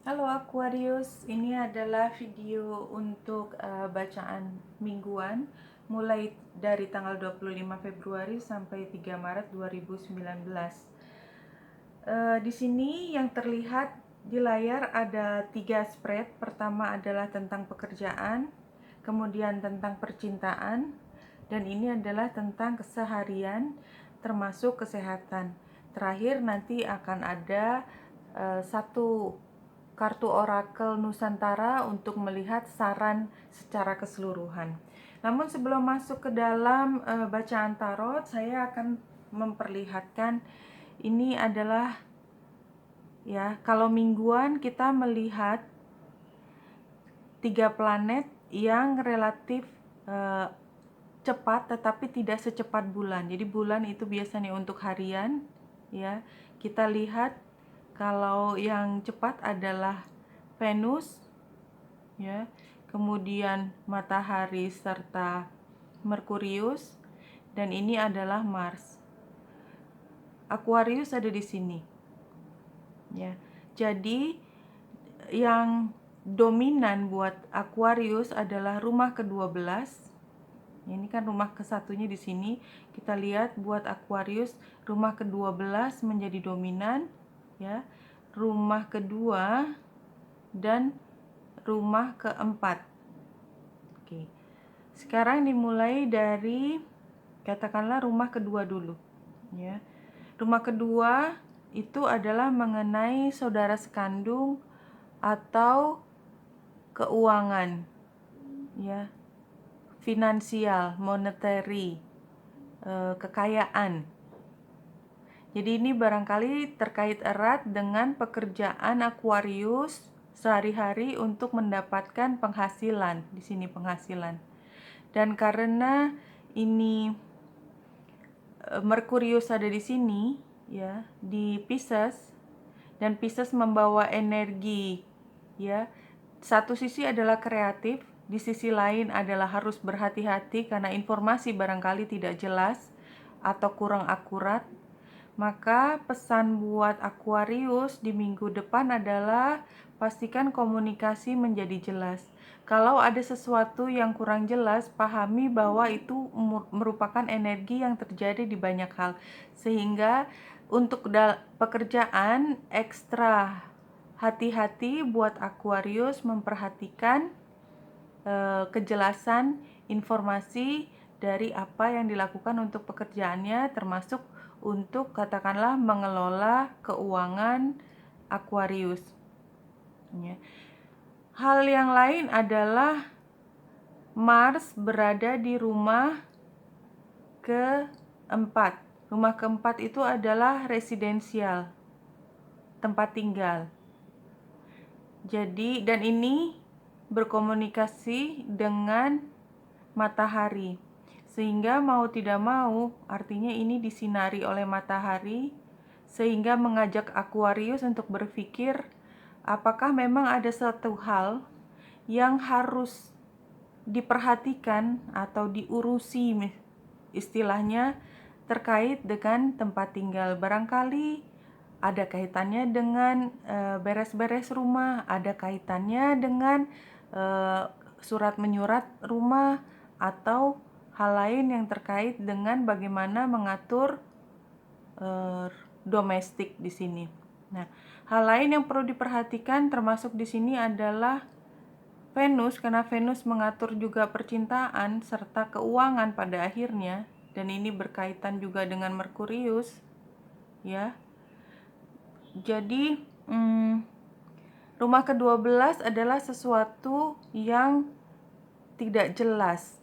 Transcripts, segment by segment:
Halo Aquarius, ini adalah video untuk bacaan mingguan mulai dari tanggal 25 Februari sampai 3 Maret 2019. Di sini yang terlihat di layar ada 3 spread. Pertama adalah tentang pekerjaan, kemudian tentang percintaan, dan ini adalah tentang keseharian termasuk kesehatan. Terakhir nanti akan ada satu kartu orakel Nusantara untuk melihat saran secara keseluruhan. Namun sebelum masuk ke dalam bacaan tarot, saya akan memperlihatkan ini adalah, ya, kalau mingguan kita melihat 3 planet yang relatif cepat tetapi tidak secepat bulan. Jadi bulan itu biasanya untuk harian, ya. Kita lihat kalau yang cepat adalah Venus, ya. Kemudian matahari serta Merkurius, dan ini adalah Mars. Aquarius ada di sini, ya. Jadi yang dominan buat Aquarius adalah rumah ke-12. Ini kan rumah ke-1-nya di sini. Kita lihat buat Aquarius rumah ke-12 menjadi dominan, ya. Rumah kedua dan rumah keempat. Oke. Sekarang dimulai dari katakanlah rumah kedua dulu, ya. Rumah kedua itu adalah mengenai saudara sekandung atau keuangan, ya. Finansial, monetary, kekayaan. Jadi ini barangkali terkait erat dengan pekerjaan Aquarius sehari-hari untuk mendapatkan penghasilan. Di sini penghasilan. Dan karena ini Merkurius ada di sini, ya, di Pisces, dan Pisces membawa energi, ya. Satu sisi adalah kreatif, di sisi lain adalah harus berhati-hati karena informasi barangkali tidak jelas atau kurang akurat. Maka pesan buat Aquarius di minggu depan adalah pastikan komunikasi menjadi jelas. Kalau ada sesuatu yang kurang jelas, pahami bahwa itu merupakan energi yang terjadi di banyak hal. Sehingga untuk pekerjaan ekstra hati-hati buat Aquarius memperhatikan kejelasan informasi dari apa yang dilakukan untuk pekerjaannya, termasuk untuk katakanlah mengelola keuangan Aquarius, ya. Hal yang lain adalah Mars berada di rumah keempat. Rumah keempat itu adalah residensial, tempat tinggal. Jadi, dan ini berkomunikasi dengan matahari. Sehingga mau tidak mau, artinya ini disinari oleh matahari, sehingga mengajak Aquarius untuk berpikir apakah memang ada satu hal yang harus diperhatikan atau diurusi, istilahnya terkait dengan tempat tinggal. Barangkali ada kaitannya dengan beres-beres rumah, ada kaitannya dengan surat menyurat rumah, atau hal lain yang terkait dengan bagaimana mengatur domestik di sini. Nah, hal lain yang perlu diperhatikan termasuk di sini adalah Venus, karena Venus mengatur juga percintaan serta keuangan pada akhirnya, dan ini berkaitan juga dengan Merkurius, ya. Jadi rumah ke-12 adalah sesuatu yang tidak jelas.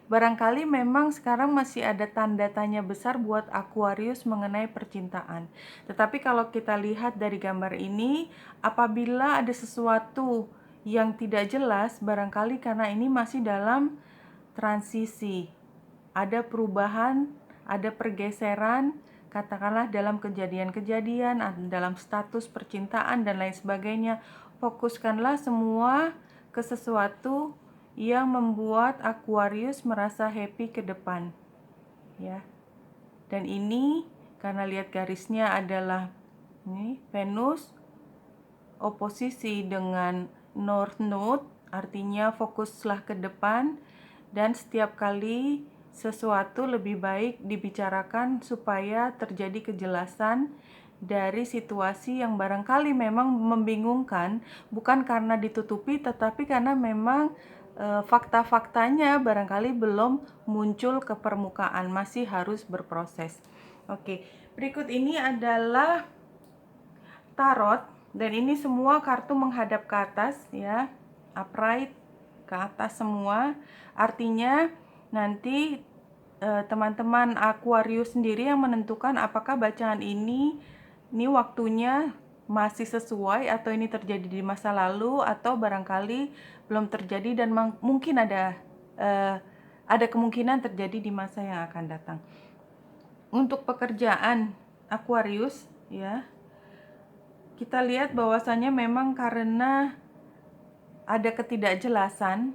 Barangkali memang sekarang masih ada tanda tanya besar buat Aquarius mengenai percintaan. Tetapi kalau kita lihat dari gambar ini, apabila ada sesuatu yang tidak jelas, barangkali karena ini masih dalam transisi. Ada perubahan, ada pergeseran, katakanlah dalam kejadian-kejadian, dalam status percintaan dan lain sebagainya. Fokuskanlah semua ke sesuatu yang membuat Aquarius merasa happy ke depan, ya. Dan ini karena lihat garisnya adalah ini Venus, oposisi dengan North Node, artinya fokuslah ke depan, dan setiap kali sesuatu lebih baik dibicarakan supaya terjadi kejelasan dari situasi yang barangkali memang membingungkan, bukan karena ditutupi tetapi karena memang fakta-faktanya barangkali belum muncul ke permukaan, masih harus berproses. Oke, berikut ini adalah tarot, dan ini semua kartu menghadap ke atas ya, upright ke atas semua. Artinya nanti teman-teman Aquarius sendiri yang menentukan apakah bacaan ini waktunya masih sesuai atau ini terjadi di masa lalu atau barangkali belum terjadi dan mungkin ada kemungkinan terjadi di masa yang akan datang. Untuk pekerjaan Aquarius ya, kita lihat bahwasanya memang karena ada ketidakjelasan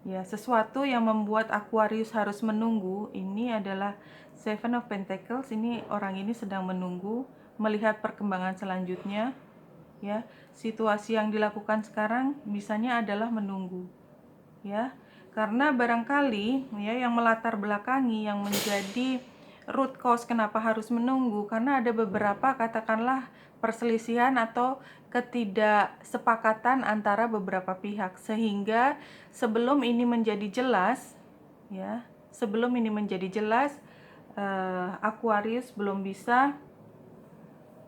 ya, sesuatu yang membuat Aquarius harus menunggu. Ini adalah Seven of Pentacles. Ini orang ini sedang menunggu, melihat perkembangan selanjutnya ya. Situasi yang dilakukan sekarang bisanya adalah menunggu ya, karena barangkali ya yang melatar belakangi, yang menjadi root cause kenapa harus menunggu, karena ada beberapa katakanlah perselisihan atau ketidaksepakatan antara beberapa pihak, sehingga sebelum ini menjadi jelas ya, Aquarius belum bisa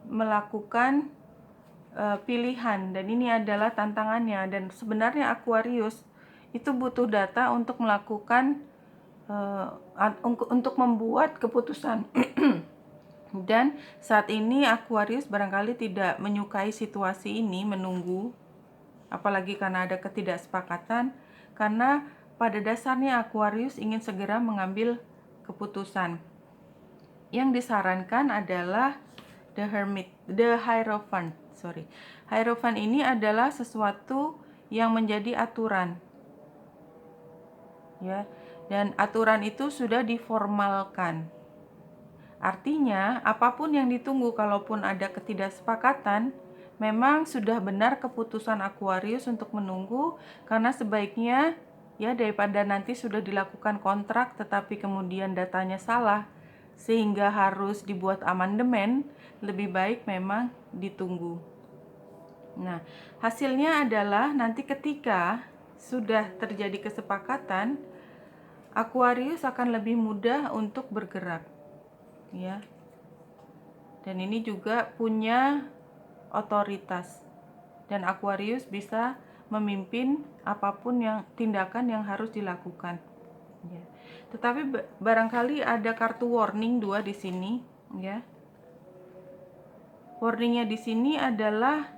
melakukan pilihan, dan ini adalah tantangannya. Dan sebenarnya Aquarius itu butuh data untuk melakukan untuk membuat keputusan. Dan saat ini Aquarius barangkali tidak menyukai situasi ini, menunggu, apalagi karena ada ketidaksepakatan, karena pada dasarnya Aquarius ingin segera mengambil keputusan. Yang disarankan adalah the Hierophant. Hierophant ini adalah sesuatu yang menjadi aturan. Ya, dan aturan itu sudah diformalkan. Artinya, apapun yang ditunggu, kalaupun ada ketidaksepakatan, memang sudah benar keputusan Aquarius untuk menunggu, karena sebaiknya ya daripada nanti sudah dilakukan kontrak tetapi kemudian datanya salah sehingga harus dibuat amandemen, lebih baik memang ditunggu. Nah, hasilnya adalah nanti ketika sudah terjadi kesepakatan, Aquarius akan lebih mudah untuk bergerak ya. Dan ini juga punya otoritas, dan Aquarius bisa memimpin apapun yang tindakan yang harus dilakukan ya. Tetapi barangkali ada kartu warning 2 di sini ya. Warningnya di sini adalah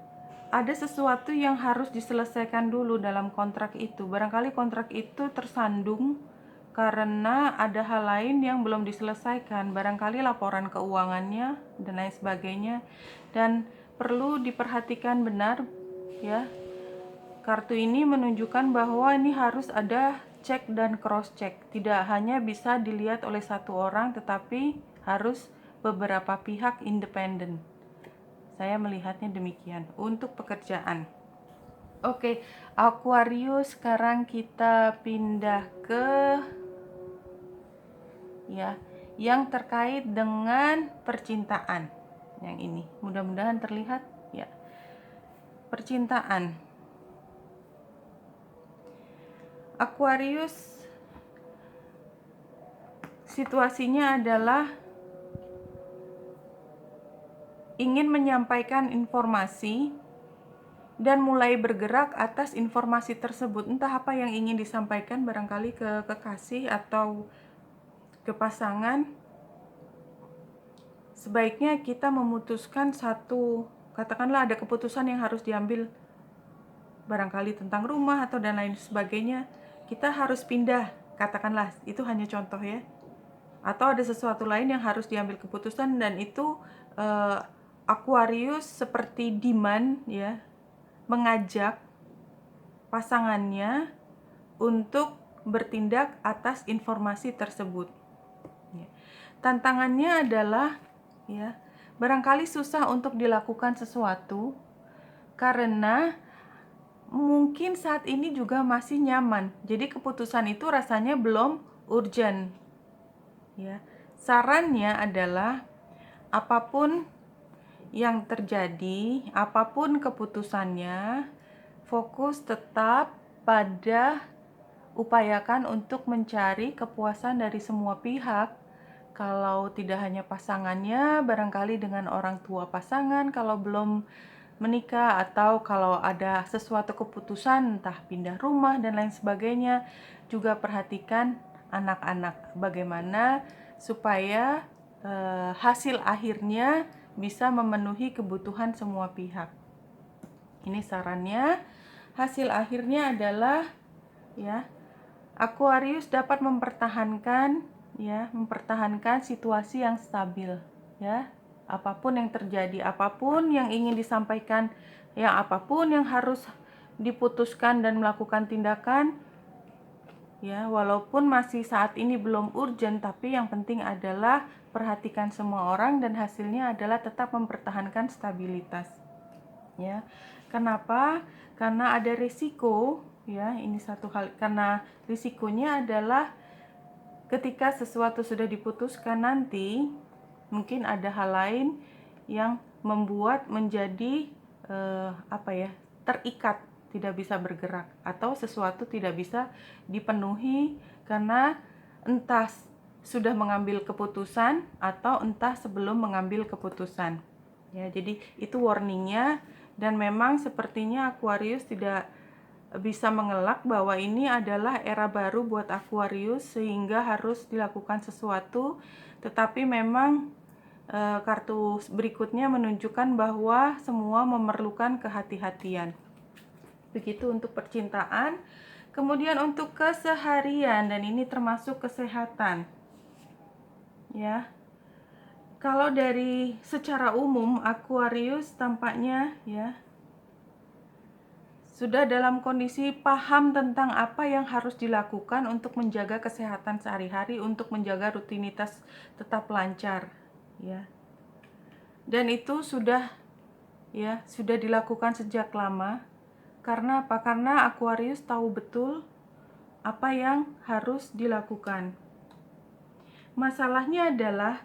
ada sesuatu yang harus diselesaikan dulu dalam kontrak itu. Barangkali kontrak itu tersandung karena ada hal lain yang belum diselesaikan, barangkali laporan keuangannya dan lain sebagainya, dan perlu diperhatikan benar ya. Kartu ini menunjukkan bahwa ini harus ada cek dan cross check, tidak hanya bisa dilihat oleh satu orang tetapi harus beberapa pihak independen. Saya melihatnya demikian untuk pekerjaan. Oke, Aquarius, sekarang kita pindah ke ya, yang terkait dengan percintaan. Yang ini, mudah-mudahan terlihat ya. Percintaan. Aquarius, situasinya adalah ingin menyampaikan informasi dan mulai bergerak atas informasi tersebut. Entah apa yang ingin disampaikan, barangkali ke kekasih atau ke pasangan. Sebaiknya kita memutuskan satu, katakanlah ada keputusan yang harus diambil, barangkali tentang rumah atau dan lain sebagainya. Kita harus pindah, katakanlah, itu hanya contoh ya. Atau ada sesuatu lain yang harus diambil keputusan, dan itu Aquarius seperti demand ya, mengajak pasangannya untuk bertindak atas informasi tersebut. Ya. Tantangannya adalah ya, barangkali susah untuk dilakukan sesuatu karena mungkin saat ini juga masih nyaman. Jadi keputusan itu rasanya belum urgent. Ya. Sarannya adalah apapun yang terjadi, apapun keputusannya, fokus tetap pada upayakan untuk mencari kepuasan dari semua pihak. Kalau tidak hanya pasangannya, barangkali dengan orang tua pasangan kalau belum menikah, atau kalau ada sesuatu keputusan entah pindah rumah dan lain sebagainya, juga perhatikan anak-anak, bagaimana supaya hasil akhirnya bisa memenuhi kebutuhan semua pihak. Ini sarannya. Hasil akhirnya adalah ya, Aquarius dapat mempertahankan situasi yang stabil, ya. Apapun yang terjadi, apapun yang ingin disampaikan, ya, apapun yang harus diputuskan dan melakukan tindakan, ya, walaupun masih saat ini belum urgent, tapi yang penting adalah perhatikan semua orang dan hasilnya adalah tetap mempertahankan stabilitas. Ya. Kenapa? Karena ada risiko, ya, ini satu hal, karena risikonya adalah ketika sesuatu sudah diputuskan nanti mungkin ada hal lain yang membuat menjadi terikat, tidak bisa bergerak, atau sesuatu tidak bisa dipenuhi karena entah sudah mengambil keputusan atau entah sebelum mengambil keputusan. Ya, jadi itu warningnya, dan memang sepertinya Aquarius tidak bisa mengelak bahwa ini adalah era baru buat Aquarius sehingga harus dilakukan sesuatu, tetapi memang kartu berikutnya menunjukkan bahwa semua memerlukan kehati-hatian. Begitu untuk percintaan. Kemudian untuk keseharian, dan ini termasuk kesehatan. Ya. Kalau dari secara umum Aquarius tampaknya ya sudah dalam kondisi paham tentang apa yang harus dilakukan untuk menjaga kesehatan sehari-hari, untuk menjaga rutinitas tetap lancar, ya. Dan itu sudah dilakukan sejak lama. Karena apa? Karena Aquarius tahu betul apa yang harus dilakukan. Masalahnya adalah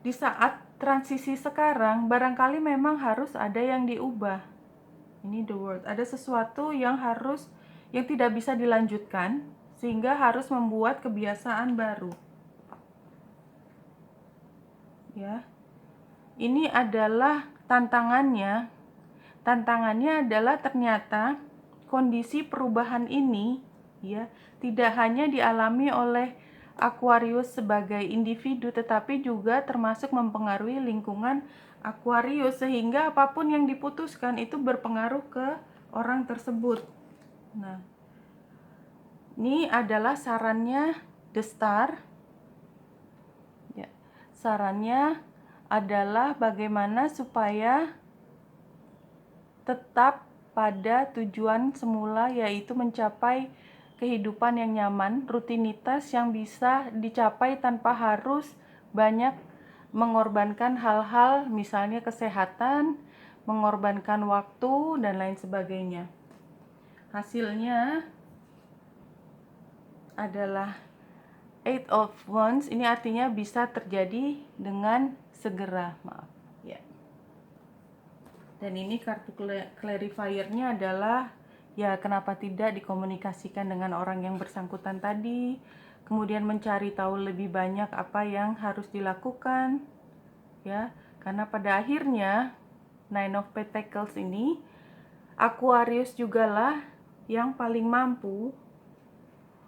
di saat transisi sekarang, barangkali memang harus ada yang diubah. Ini the world. Ada sesuatu yang tidak bisa dilanjutkan, sehingga harus membuat kebiasaan baru. Ya. Ini adalah tantangannya. Tantangannya adalah ternyata kondisi perubahan ini ya tidak hanya dialami oleh Aquarius sebagai individu, tetapi juga termasuk mempengaruhi lingkungan Aquarius, sehingga apapun yang diputuskan itu berpengaruh ke orang tersebut. Nah, ini adalah sarannya The Star. Ya, sarannya adalah bagaimana supaya tetap pada tujuan semula, yaitu mencapai kehidupan yang nyaman, rutinitas yang bisa dicapai tanpa harus banyak mengorbankan hal-hal, misalnya kesehatan, mengorbankan waktu, dan lain sebagainya. Hasilnya adalah Eight of Wands. Ini artinya bisa terjadi dengan segera, maaf. Ya. Dan ini kartu clarifiernya adalah ya, kenapa tidak dikomunikasikan dengan orang yang bersangkutan tadi, kemudian mencari tahu lebih banyak apa yang harus dilakukan, ya, karena pada akhirnya Nine of Pentacles ini Aquarius jugalah yang paling mampu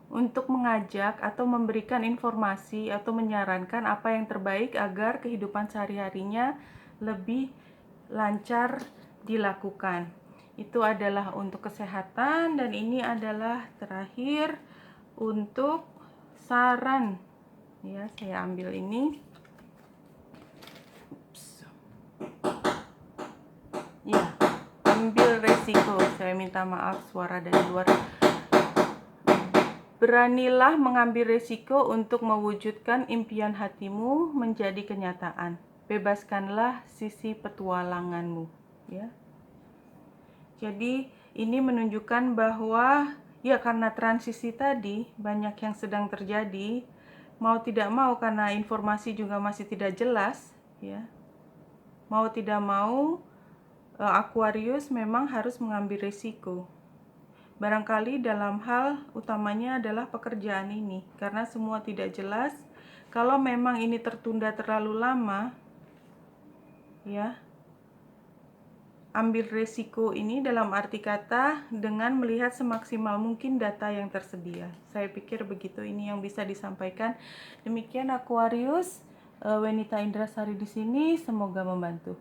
untuk mengajak atau memberikan informasi atau menyarankan apa yang terbaik agar kehidupan sehari-harinya lebih lancar dilakukan. Itu adalah untuk kesehatan, dan ini adalah terakhir untuk saran. Ya, saya ambil ini. Ups. Ya, ambil resiko. Saya minta maaf suara dari luar. Beranilah mengambil resiko untuk mewujudkan impian hatimu menjadi kenyataan. Bebaskanlah sisi petualanganmu, ya. Jadi ini menunjukkan bahwa ya karena transisi tadi banyak yang sedang terjadi, mau tidak mau karena informasi juga masih tidak jelas, ya. Mau tidak mau Aquarius memang harus mengambil risiko. Barangkali dalam hal utamanya adalah pekerjaan ini, karena semua tidak jelas. Kalau memang ini tertunda terlalu lama, ya, ambil risiko ini dalam arti kata dengan melihat semaksimal mungkin data yang tersedia. Saya pikir begitu, ini yang bisa disampaikan. Demikian Aquarius, Wenita Indrasari di sini, semoga membantu.